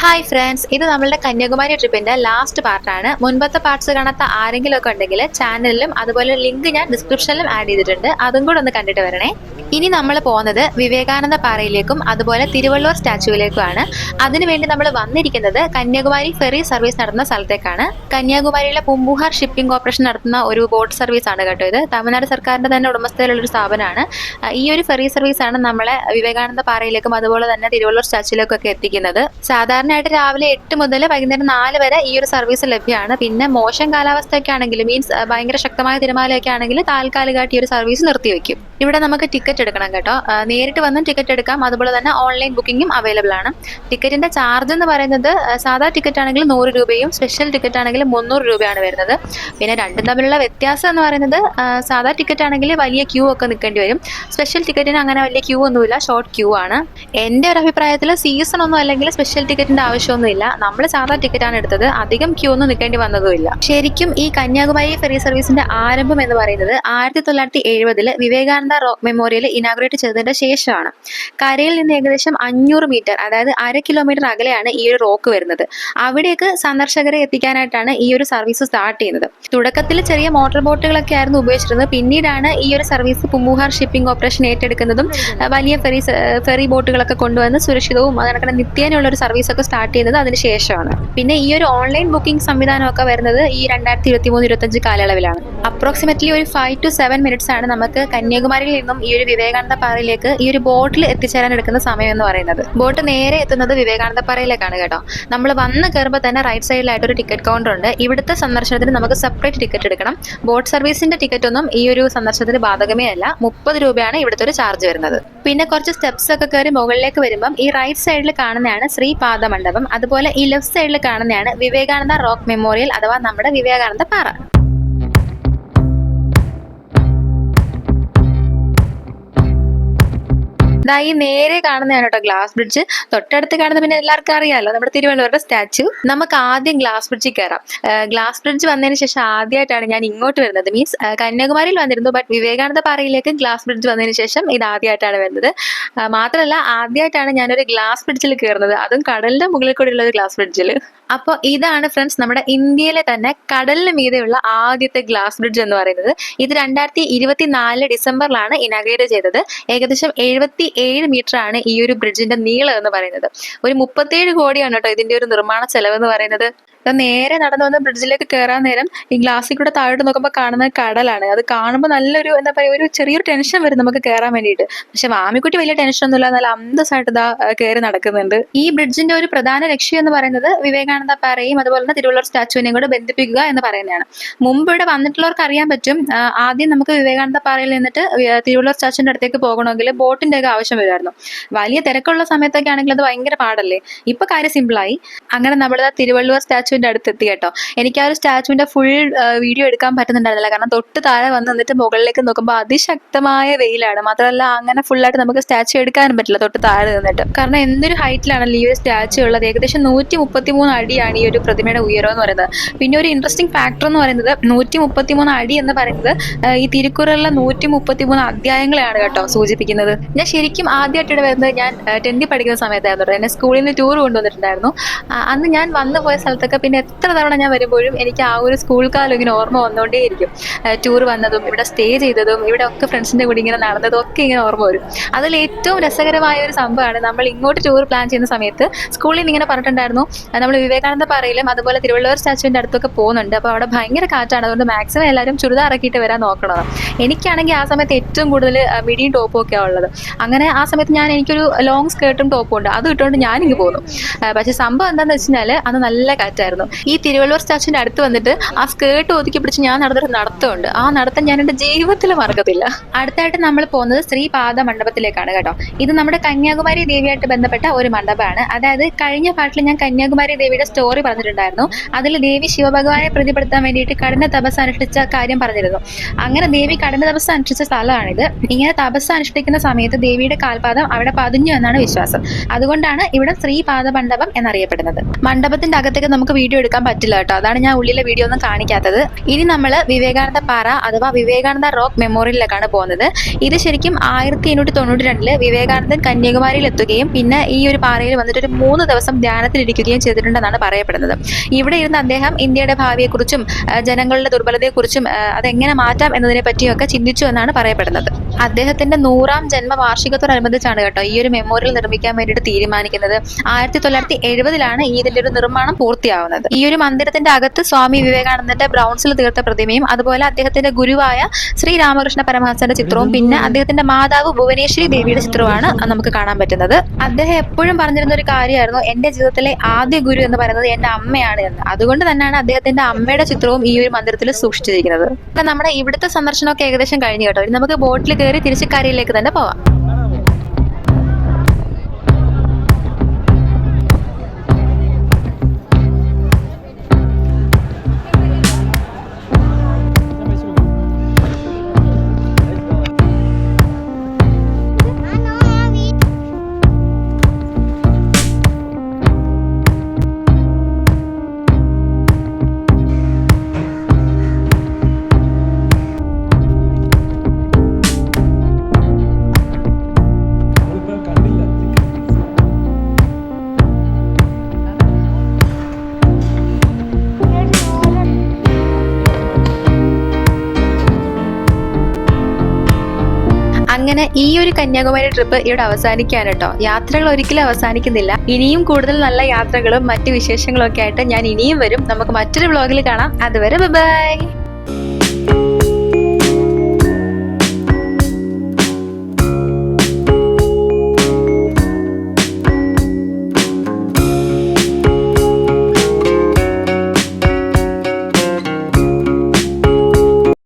Hi friends, ഇത് നമ്മളുടെ Kanyakumari ട്രിപ്പിന്റെ last പാർട്ടാണ്. മുൻപത്തെ പാർട്സ് കാണാത്ത ആരെങ്കിലും ഒക്കെ ഉണ്ടെങ്കിൽ ചാനലിലും അതുപോലെ ലിങ്ക് ഞാൻ ഡിസ്ക്രിപ്ഷനിലും ആഡ് ചെയ്തിട്ടുണ്ട്, അതും കൂടെ ഒന്ന് കണ്ടിട്ട് വരണേ. ഇനി നമ്മൾ പോകുന്നത് വിവേകാനന്ദ പാറയിലേക്കും അതുപോലെ തിരുവള്ളൂർ സ്റ്റാച്യുവിലേക്കുമാണ്. അതിനുവേണ്ടി നമ്മൾ വന്നിരിക്കുന്നത് കന്യാകുമാരി ഫെറി സർവീസ് നടത്തുന്ന സ്ഥലത്തേക്കാണ്. കന്യാകുമാരിയിലെ പൂമ്പുഹാർ ഷിപ്പിംഗ് കോർപ്പറേഷൻ നടത്തുന്ന ഒരു ബോട്ട് സർവീസ് ആണ് കേട്ടോ ഇത്. തമിഴ്നാട് സർക്കാരിന്റെ തന്നെ ഉടമസ്ഥതയിലുള്ള ഒരു സ്ഥാപനമാണ്. ഈ ഒരു ഫെറി സർവീസ് ആണ് നമ്മളെ വിവേകാനന്ദ പാറയിലേക്കും അതുപോലെ തന്നെ തിരുവള്ളൂർ സ്റ്റാച്യുവിലേക്കും ഒക്കെ എത്തിക്കുന്നത്. സാധാരണയായിട്ട് രാവിലെ 8 മുതൽ വൈകുന്നേരം 4 വരെ ഈ ഒരു സർവീസ് ലഭ്യമാണ്. പിന്നെ മോശം കാലാവസ്ഥയൊക്കെ ആണെങ്കിൽ മീൻസ് ഭയങ്കര ശക്തമായ തിരമാലയൊക്കെ ആണെങ്കിൽ താൽക്കാലികമായിട്ട് ഈ ഒരു സർവീസ് നിർത്തിവെക്കും. ഇവിടെ നമുക്ക് ടിക്കറ്റ് എടുക്കണം കേട്ടോ. നേരിട്ട് വന്നും ടിക്കറ്റ് എടുക്കാം, അതുപോലെ തന്നെ ഓൺലൈൻ ബുക്കിംഗും അവൈലബിൾ ആണ്. ടിക്കറ്റിന്റെ ചാർജ് എന്ന് പറയുന്നത് സാധാ ടിക്കറ്റ് ആണെങ്കിൽ 100 രൂപയും സ്പെഷ്യൽ ടിക്കറ്റ് ആണെങ്കിൽ 300 രൂപയാണ് വരുന്നത്. പിന്നെ രണ്ടും തമ്മിലുള്ള വ്യത്യാസം എന്ന് പറയുന്നത് സാധാ ടിക്കറ്റ് ആണെങ്കിൽ വലിയ ക്യൂ ഒക്കെ നിൽക്കേണ്ടി വരും. സ്പെഷ്യൽ ടിക്കറ്റിന് അങ്ങനെ വലിയ ക്യൂ ഒന്നുമില്ല, ഷോർട്ട് ക്യൂ ആണ്. എൻ്റെ ഒരു അഭിപ്രായത്തിൽ സീസൺ ഒന്നും അല്ലെങ്കിൽ സ്പെഷ്യൽ ടിക്കറ്റിന്റെ ആവശ്യമൊന്നുമില്ല. നമ്മൾ സാധാ ടിക്കറ്റ് ആണ് എടുത്തത്, അധികം ക്യൂ ഒന്നും നിൽക്കേണ്ടി വന്നതുമില്ല. ശരിക്കും ഈ കന്യാകുമാരി ഫെറി സർവീസിന്റെ ആരംഭം എന്ന് പറയുന്നത് 1970 വിവേകാനന്ദ റോക്ക് മെമ്മോറിയൽ ഇനാഗുറേറ്റ് ചെയ്തതിന്റെ ശേഷമാണ്. കരയിൽ നിന്ന് ഏകദേശം 500 മീറ്റർ, അതായത് 1/2 കിലോമീറ്റർ അകലെയാണ് ഈ ഒരു റോക്ക് വരുന്നത്. അവിടേക്ക് സന്ദർശകരെ എത്തിക്കാനായിട്ടാണ് ഈ ഒരു സർവീസ് സ്റ്റാർട്ട് ചെയ്യുന്നത്. തുടക്കത്തിൽ ചെറിയ മോട്ടോർ ബോട്ടുകളൊക്കെ ആയിരുന്നു ഉപയോഗിച്ചിരുന്നത്. പിന്നീടാണ് ഈ ഒരു സർവീസ് പൂമ്പുഹാർ ഷിപ്പിംഗ് കോർപ്പറേഷൻ ഏറ്റെടുക്കുന്നതും വലിയ ഫെറി ബോട്ടുകളൊക്കെ കൊണ്ടുവന്ന് സുരക്ഷിതവും അതിനൊക്കെ നിത്യേനയുള്ള ഒരു സർവീസ് ഒക്കെ സ്റ്റാർട്ട് ചെയ്യുന്നത് അതിന് ശേഷമാണ്. പിന്നെ ഈ ഒരു ഓൺലൈൻ ബുക്കിംഗ് സംവിധാനമൊക്കെ വരുന്നത് ഈ 2023-25 കാലയളവിലാണ്. അപ്രോക്സിമറ്റ്ലി ഒരു 5 to 7 മിനിറ്റ്സ് ആണ് നമുക്ക് കന്യാകുമാരിയിൽ നിന്നും ഈ ഒരു വിവേകാനന്ദ പാറയിലേക്ക് ഈ ഒരു ബോട്ടിൽ എത്തിച്ചേരാൻ എടുക്കുന്ന സമയം എന്ന് പറയുന്നത്. ബോട്ട് നേരെ എത്തുന്നത് വിവേകാനന്ദ പാറയിലേക്കാണ് കേട്ടോ. നമ്മൾ വന്ന് കയറുമ്പോൾ തന്നെ റൈറ്റ് സൈഡിലായിട്ട് ഒരു ടിക്കറ്റ് കൗണ്ടർ ഉണ്ട്. ഇവിടുത്തെ സന്ദർശനത്തിന് നമുക്ക് സെപ്പറേറ്റ് ടിക്കറ്റ് എടുക്കണം. ബോട്ട് സർവീസിന്റെ ടിക്കറ്റ് ഒന്നും ഈ ഒരു സന്ദർശനത്തിന് ബാധകമേ അല്ല. 30 രൂപയാണ് ഇവിടുത്തെ ഒരു ചാർജ് വരുന്നത്. പിന്നെ കുറച്ച് സ്റ്റെപ്സ് ഒക്കെ കയറി മുകളിലേക്ക് വരുമ്പം ഈ റൈറ്റ് സൈഡിൽ കാണുന്നതാണ് ശ്രീപാദ മണ്ഡപം. അതുപോലെ ഈ ലെഫ്റ്റ് സൈഡിൽ കാണുന്നതാണ് വിവേകാനന്ദ റോക്ക് മെമ്മോറിയൽ അഥവാ നമ്മുടെ വിവേകാനന്ദ പാറ. ഈ നേരെ കാണുന്നതാണ് കേട്ടോ ഗ്ലാസ് ബ്രിഡ്ജ്. തൊട്ടടുത്ത് കാണുന്ന പിന്നെ എല്ലാവർക്കും അറിയാമല്ലോ നമ്മുടെ തിരുവള്ളൂരുടെ സ്റ്റാച്യു. നമുക്ക് ആദ്യം ഗ്ലാസ് ബ്രിഡ്ജിൽ കയറാം. ഗ്ലാസ് ബ്രിഡ്ജ് വന്നതിന് ശേഷം ആദ്യമായിട്ടാണ് ഞാൻ ഇങ്ങോട്ട് വരുന്നത്. മീൻസ് കന്യാകുമാരിയിൽ വന്നിരുന്നു, ബട്ട് വിവേകാനന്ദ പാറയിലേക്ക് ഗ്ലാസ് ബ്രിഡ്ജ് വന്നതിന് ശേഷം ഇത് ആദ്യമായിട്ടാണ് വരുന്നത്. മാത്രമല്ല ആദ്യമായിട്ടാണ് ഞാനൊരു ഗ്ലാസ് ബ്രിഡ്ജിൽ കയറുന്നത്, അതും കടലിന്റെ മുകളിൽ കൂടെയുള്ള ഒരു ഗ്ലാസ് ബ്രിഡ്ജിൽ. അപ്പോൾ ഇതാണ് ഫ്രണ്ട്സ് നമ്മുടെ ഇന്ത്യയിലെ തന്നെ കടലിന് മീതെയുള്ള ആദ്യത്തെ ഗ്ലാസ് ബ്രിഡ്ജ് എന്ന് പറയുന്നത്. ഇത് 2024 ഡിസംബറിലാണ് ഇനാഗ്രേറ്റ് ചെയ്തത്. ഏകദേശം 77 മീറ്റർ ആണ് ഈ ഒരു ബ്രിഡ്ജിന്റെ നീളം എന്ന് പറയുന്നത്. ഒരു 37 കോടിയാണ് കേട്ടോ ഇതിന്റെ ഒരു നിർമ്മാണ ചെലവ് എന്ന് പറയുന്നത്. നേരെ നടന്നു വന്ന് ബ്രിഡ്ജിലേക്ക് കയറാൻ നേരം ഈ ഗ്ലാസ്സിൽ കൂടെ താഴോട്ട് നോക്കുമ്പോൾ കാണുന്നത് കടലാണ്. അത് കാണുമ്പോൾ നല്ലൊരു എന്താ പറയുക, ഒരു ചെറിയൊരു ടെൻഷൻ വരും നമുക്ക് കയറാൻ വേണ്ടിയിട്ട്. പക്ഷെ വാമിക്കുട്ടി വലിയ ടെൻഷൻ ഒന്നുമില്ല, നല്ല അന്തസ്സായിട്ട് ഇതാ കയറി നടക്കുന്നുണ്ട്. ഈ ബ്രിഡ്ജിന്റെ ഒരു പ്രധാന ലക്ഷ്യം എന്ന് പറയുന്നത് വിവേകാനന്ദ പാറയും അതുപോലെ തന്നെ തിരുവള്ളൂർ സ്റ്റാച്യുവിനെയും കൂടെ ബന്ധിപ്പിക്കുക എന്ന് പറയുന്നതാണ്. മുമ്പ് ഇവിടെ വന്നിട്ടുള്ളവർക്ക് അറിയാൻ പറ്റും, ആദ്യം നമുക്ക് വിവേകാനന്ദ പാറയിൽ നിന്നിട്ട് തിരുവള്ളൂർ സ്റ്റാച്യുവിന്റെ അടുത്തേക്ക് പോകണമെങ്കിൽ ബോട്ടിന്റെ ഒക്കെ ആവശ്യം വരുമായിരുന്നു. വലിയ തിരക്കുള്ള സമയത്തൊക്കെ ആണെങ്കിൽ അത് ഭയങ്കര പാടല്ലേ. ഇപ്പൊ കാര്യം സിമ്പിളായി. അങ്ങനെ നമ്മൾ തിരുവള്ളൂർ സ്റ്റാച്യുവിന്റെ അടുത്തെത്തി കേട്ടോ. എനിക്ക് ആ ഒരു സ്റ്റാച്യുവിന്റെ ഫുൾ വീഡിയോ എടുക്കാൻ പറ്റുന്നുണ്ടായിരുന്നില്ല, കാരണം തൊട്ട് താഴെ വന്ന് നിന്നിട്ട് മുകളിലേക്ക് നോക്കുമ്പോൾ അതിശക്തമായ വെയിലാണ്. മാത്രമല്ല അങ്ങനെ ഫുള്ളായിട്ട് നമുക്ക് സ്റ്റാച്യു എടുക്കാനും പറ്റില്ല തൊട്ട് താഴെ നിന്നിട്ട്, കാരണം എന്തൊരു ഹൈറ്റിലാണല്ലോ ഈ ഒരു സ്റ്റാച്യു ഉള്ളത്. ഏകദേശം 133 അടിയാണ് ഈ ഒരു പ്രതിമയുടെ ഉയരം എന്ന് പറയുന്നത്. പിന്നെ ഒരു ഇൻട്രസ്റ്റിംഗ് ഫാക്ടർ എന്ന് പറയുന്നത് 133 അടി എന്ന് പറയുന്നത് ഈ തിരുക്കുറളിലെ 133 അധ്യായങ്ങളെയാണ് കേട്ടോ സൂചിപ്പിക്കുന്നത്. ഞാൻ ശരിക്കും ആദ്യമായിട്ട് വരുന്നത് ഞാൻ 10th പഠിക്കുന്ന സമയത്തായിരുന്നു. എന്നെ സ്കൂളിൽ നിന്ന് ടൂർ കൊണ്ടുവന്നിട്ടുണ്ടായിരുന്നു. അന്ന് ഞാൻ വന്നു പോയ സ്ഥലത്തൊക്കെ പിന്നെ എത്ര തവണ ഞാൻ വരുമ്പോഴും എനിക്ക് ആ ഒരു സ്കൂൾ കാലം ഇങ്ങനെ ഓർമ്മ വന്നുകൊണ്ടേയിരിക്കും. ടൂർ വന്നതും ഇവിടെ സ്റ്റേ ചെയ്തതും ഇവിടെ ഒക്കെ ഫ്രണ്ട്സിന്റെ കൂടി ഇങ്ങനെ നടന്നതും ഒക്കെ ഇങ്ങനെ ഓർമ്മ വരും. അതിൽ ഏറ്റവും രസകരമായ ഒരു സംഭവമാണ്, നമ്മൾ ഇങ്ങോട്ട് ടൂർ പ്ലാൻ ചെയ്യുന്ന സമയത്ത് സ്കൂളിൽ നിന്ന് ഇങ്ങനെ പറഞ്ഞിട്ടുണ്ടായിരുന്നു നമ്മൾ വിവേകാനന്ദ പാറയിലും അതുപോലെ തിരുവള്ളൂർ സ്റ്റാച്യുവിന്റെ അടുത്തൊക്കെ പോകുന്നുണ്ട്, അപ്പോൾ അവിടെ ഭയങ്കര കാറ്റാണ്, അതുകൊണ്ട് മാക്സിമം എല്ലാവരും ചുരിദാർ ഇറക്കിയിട്ട് വരാൻ നോക്കണം. എനിക്കാണെങ്കിൽ ആ സമയത്ത് ഏറ്റവും കൂടുതൽ മിഡിയും ടോപ്പും ഒക്കെയാണ് ഉള്ളത്. അങ്ങനെ ആ സമയത്ത് എനിക്കൊരു ലോങ് സ്കേർട്ടും ടോപ്പും ഉണ്ട്, അത് ഇട്ടുകൊണ്ട് ഞാനിങ്ങ് പോന്നു. പക്ഷെ സംഭവം എന്താണെന്ന് വെച്ച് കഴിഞ്ഞാൽ അന്ന് നല്ല കാറ്റായിരുന്നു. ഈ തിരുവള്ളൂർ സ്റ്റാച്യുവിന്റെ അടുത്ത് വന്നിട്ട് ആ സ്കേർട്ട് ഒതുക്കി പിടിച്ച് ഞാൻ നടന്നൊരു നടത്തമുണ്ട്. ആ നടത്തം ഞാൻ എൻ്റെ ജീവിതത്തിൽ മറക്കത്തില്ല. അടുത്തായിട്ട് നമ്മൾ പോകുന്നത് ശ്രീപാദ മണ്ഡപത്തിലേക്കാണ് കേട്ടോ. ഇത് നമ്മുടെ കന്യാകുമാരി ദേവിയായിട്ട് ബന്ധപ്പെട്ട ഒരു മണ്ഡപമാണ്. അതായത് കഴിഞ്ഞ പാട്ടിൽ ഞാൻ കന്യാകുമാരി ദേവിയുടെ സ്റ്റോറി പറഞ്ഞിട്ടുണ്ടായിരുന്നു. അതിൽ ദേവി ശിവഭഗവാനെ പ്രതിപ്പെടുത്താൻ വേണ്ടിയിട്ട് കഠിന തപസ് അനുഷ്ഠിച്ച കാര്യം പറഞ്ഞിരുന്നു. അങ്ങനെ ദേവി കഠിന തപസ് അനുഷ്ഠിച്ച സ്ഥലമാണിത്. ഇങ്ങനെ തപസ് അനുഷ്ഠിക്കുന്ന സമയത്ത് ദേവിയുടെ കാൽപാദം അവിടെ പതിഞ്ഞു എന്നാണ് വിശ്വാസം. അതുകൊണ്ടാണ് ഇവിടെ ശ്രീപാദ മണ്ഡപം എന്നറിയപ്പെടുന്നത്. മണ്ഡപത്തിന്റെ അകത്തേക്ക് നമുക്ക് വീഡിയോ എടുക്കാൻ പറ്റില്ല കേട്ടോ, അതാണ് ഞാൻ ഉള്ളിലെ വീഡിയോ ഒന്നും കാണിക്കാത്തത്. ഇനി നമ്മൾ വിവേകാനന്ദ പാറ അഥവാ വിവേകാനന്ദ റോക്ക് മെമ്മോറിയലിലേക്കാണ് പോകുന്നത്. ഇത് ശരിക്കും 1892 വിവേകാനന്ദൻ കന്യാകുമാരിയിൽ എത്തുകയും പിന്നെ ഈ ഒരു പാറയിൽ വന്നിട്ട് ഒരു 3 ദിവസം ധ്യാനത്തിലിരിക്കുകയും ചെയ്തിട്ടുണ്ടെന്നാണ് പറയപ്പെടുന്നത്. ഇവിടെ ഇരുന്ന് അദ്ദേഹം ഇന്ത്യയുടെ ഭാവിയെക്കുറിച്ചും ജനങ്ങളുടെ ദുർബലതയെക്കുറിച്ചും അതെങ്ങനെ മാറ്റാം എന്നതിനെ പറ്റിയൊക്കെ ചിന്തിച്ചു എന്നാണ് പറയപ്പെടുന്നത്. അദ്ദേഹത്തിന്റെ 100ാം ജന്മവാർഷികത്തോടനുബന്ധിച്ചാണ് കേട്ടോ ഈ ഒരു മെമ്മോറിയൽ നിർമ്മിക്കാൻ വേണ്ടിയിട്ട് തീരുമാനിക്കുന്നത്. 1970-ലാണ് ഇതിന്റെ ഒരു നിർമ്മാണം പൂർത്തിയാവുന്നത്. ഈ ഒരു മന്ദിരത്തിന്റെ അകത്ത് സ്വാമി വിവേകാനന്ദന്റെ ബ്രൗൺസിൽ തീർത്ത പ്രതിമയും അതുപോലെ അദ്ദേഹത്തിന്റെ ഗുരുവായ ശ്രീ രാമകൃഷ്ണ പരമഹംസന്റെ ചിത്രവും പിന്നെ അദ്ദേഹത്തിന്റെ മാതാവ് ഭുവനേശ്വരി ദേവിയുടെ ചിത്രവുമാണ് നമുക്ക് കാണാൻ പറ്റുന്നത്. അദ്ദേഹം എപ്പോഴും പറഞ്ഞിരുന്ന ഒരു കാര്യമായിരുന്നു, എന്റെ ജീവിതത്തിലെ ആദ്യ ഗുരു എന്ന് പറയുന്നത് എന്റെ അമ്മയാണ് എന്ന്. അതുകൊണ്ട് തന്നെയാണ് അദ്ദേഹത്തിന്റെ അമ്മയുടെ ചിത്രവും ഈ ഒരു മന്ദിരത്തിൽ സൂക്ഷിച്ചിരിക്കുന്നത്. നമ്മുടെ ഇവിടുത്തെ സന്ദർശനമൊക്കെ ഏകദേശം കഴിഞ്ഞു കേട്ടോ. ഇനി നമുക്ക് ബോട്ടിൽ കയറി തിരിച്ച് കരയിലേക്ക് തന്നെ പോവാം. അങ്ങനെ ഈ ഒരു കന്യാകുമാരി ട്രിപ്പ് ഇവിടെ അവസാനിക്കുകയാണ് കേട്ടോ. യാത്രകൾ ഒരിക്കലും അവസാനിക്കുന്നില്ല. ഇനിയും കൂടുതൽ നല്ല യാത്രകളും മറ്റു വിശേഷങ്ങളും ഒക്കെ ആയിട്ട് ഞാൻ ഇനിയും വരും. നമുക്ക് മറ്റൊരു വ്ലോഗിൽ കാണാം. അതുവരെ ബൈ.